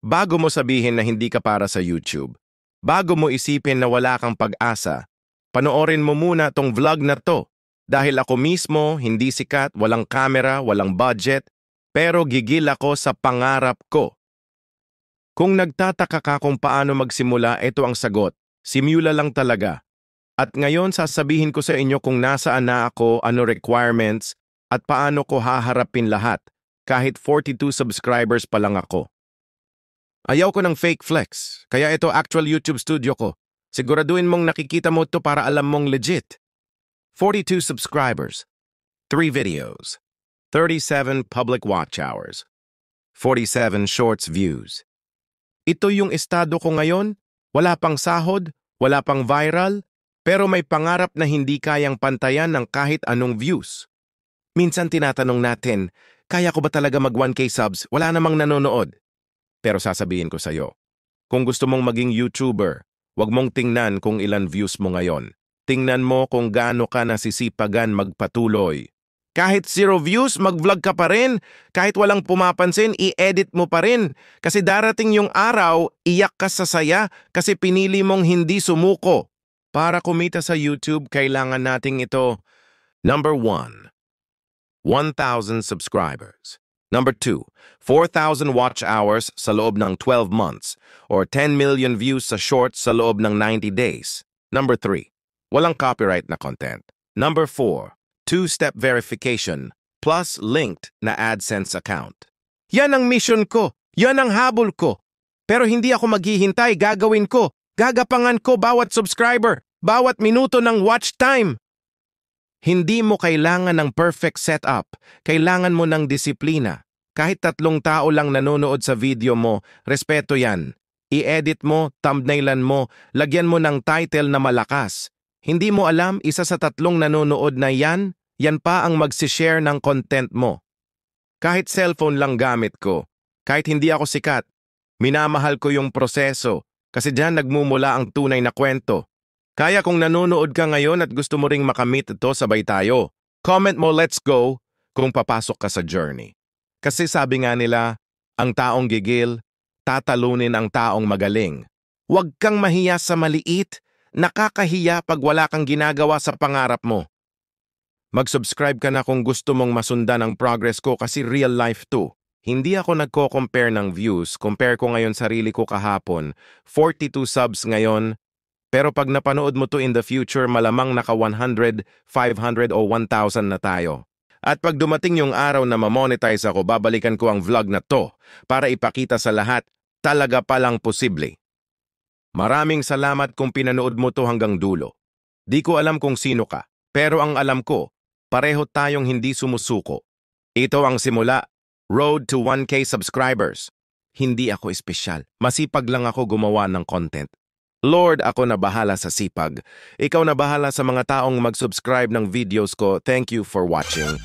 Bago mo sabihin na hindi ka para sa YouTube, bago mo isipin na wala kang pag-asa, panoorin mo muna tong vlog na to. Dahil ako mismo, hindi sikat, walang camera, walang budget, pero gigil ako sa pangarap ko. Kung nagtataka ka kung paano magsimula, ito ang sagot. Simula lang talaga. At ngayon sasabihin ko sa inyo kung nasaan na ako, ano requirements, at paano ko haharapin lahat, kahit 42 subscribers pa lang ako. Ayaw ko ng fake flex, kaya ito actual YouTube studio ko. Siguraduhin mong nakikita mo ito para alam mong legit. 42 subscribers, 3 videos, 37 public watch hours, 47 shorts views. Ito yung estado ko ngayon, wala pang sahod, wala pang viral, pero may pangarap na hindi kayang pantayan ng kahit anong views. Minsan tinatanong natin, kaya ko ba talaga mag 1K subs? Wala namang nanonood. Pero sasabihin ko sa'yo, kung gusto mong maging YouTuber, huwag mong tingnan kung ilan views mo ngayon. Tingnan mo kung gaano ka nasisipagan magpatuloy. Kahit 0 views, mag-vlog ka pa rin. Kahit walang pumapansin, i-edit mo pa rin. Kasi darating yung araw, iyak ka sa saya kasi pinili mong hindi sumuko. Para kumita sa YouTube, kailangan nating ito. Number 1, 1,000 subscribers. Number 2, 4,000 watch hours sa loob ng 12 months or 10 million views sa shorts sa loob ng 90 days. Number 3, walang copyright na content. Number 4, 2-step verification plus linked na AdSense account. Yan ang mission ko. Yan ang habol ko. Pero hindi ako maghihintay, gagawin ko. Gagapangan ko bawat subscriber, bawat minuto ng watch time. Hindi mo kailangan ng perfect setup. Kailangan mo ng disiplina. Kahit 3 tao lang nanonood sa video mo, respeto yan. I-edit mo, thumbnailan mo, lagyan mo ng title na malakas. Hindi mo alam, isa sa 3 nanonood na yan pa ang magsishare ng content mo. Kahit cellphone lang gamit ko, kahit hindi ako sikat, minamahal ko yung proseso kasi diyan nagmumula ang tunay na kwento. Kaya kung nanonood ka ngayon at gusto mo ring makamit ito, sabay tayo. Comment mo, let's go, kung papasok ka sa journey. Kasi sabi nga nila, ang taong gigil, tatalunin ang taong magaling. Huwag kang mahiya sa maliit, nakakahiya pag wala kang ginagawa sa pangarap mo. Mag-subscribe ka na kung gusto mong masundan ang progress ko kasi real life to. Hindi ako nagko-compare ng views, compare ko ngayon sarili ko kahapon, 42 subs ngayon, pero pag napanood mo to in the future, malamang naka 100, 500 o 1,000 na tayo. At pag dumating yung araw na ma-monetize ako, babalikan ko ang vlog na to para ipakita sa lahat, talaga palang posible. Maraming salamat kung pinanood mo to hanggang dulo. Di ko alam kung sino ka, pero ang alam ko, pareho tayong hindi sumusuko. Ito ang simula, road to 1K subscribers. Hindi ako espesyal, masipag lang ako gumawa ng content. Lord, ako na bahala sa sipag. Ikaw na bahala sa mga taong mag-subscribe ng videos ko. Thank you for watching.